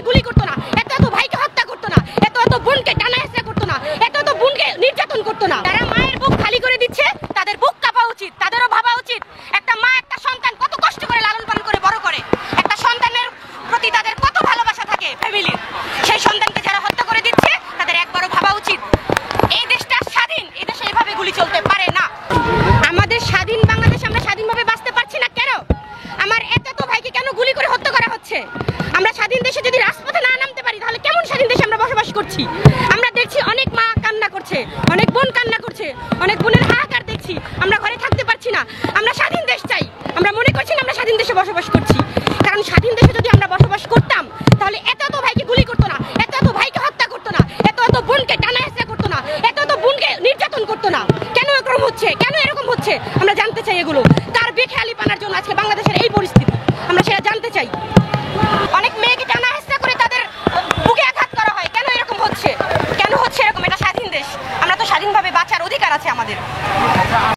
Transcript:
ভাইকে গুলি করতো না, এত এত ভাইকে হত্যা করতো না, এত এত বোনকে টানা হেঁচড়া করতো না, এত এত বোনকে নির্যাতন করতো না। যারা মায়ের বুক খালি করে দিচ্ছে তাদের বুক কাঁপা উচিত, তাদেরও ভাবা উচিত একটা মা একটা সন্তান কত কষ্ট করে লালন পালন করে বড় করে, একটা সন্তানের প্রতি তাদের কত ভালোবাসা থাকে ফ্যামিলির, সেই সন্তানকে যারা হত্যা করে দিচ্ছে তাদের একবারও ভাবা উচিত। এই দেশটা স্বাধীন, এই দেশে এইভাবে গুলি চলতে পারে না। আমাদের স্বাধীন বাংলাদেশ, আমরা স্বাধীনভাবে বাঁচতে পারছি না কেন? আমার এত এত ভাইকে কেন গুলি করে হত্যা করা হচ্ছে? আমরা স্বাধীন দেশে যদি রাজপথে না নামতে পারি তাহলে কেমন স্বাধীন দেশে আমরা বসবাস করছি? আমরা দেখছি অনেক মা কান্না করছে, অনেক বোন কান্না করছে, অনেক বোনের হাহাকার দেখছি, আমরা ঘরে থাকতে পারছি না। আমরা স্বাধীন দেশ চাই, আমরা মনে করছি না আমরা স্বাধীন দেশে বসবাস করছি, কারণ স্বাধীন দেশে যদি আমরা বসবাস করতাম তাহলে এত এত ভাইকে গুলি করতো না, এত এত ভাইকে হত্যা করতো না, এত এত বোনকে টানা হেঁচড়া করতো না, এত এত বোনকে নির্যাতন করতো না। কেন এরকম হচ্ছে? কেন এরকম হচ্ছে? আমরা জানতে চাই এগুলো। কার বেখেয়ালি পানার জন্য আজকে বাংলাদেশের এই পরিস্থিতি, আমরা সেটা জানতে চাই। অনেক মেয়েকে টানা হেঁচড়া করে তাদের বুকে আঘাত করা হয়, কেন এরকম হচ্ছে? কেন হচ্ছে এরকম? এটা স্বাধীন দেশ, আমরা তো স্বাধীনভাবে বাঁচার অধিকার আছে আমাদের।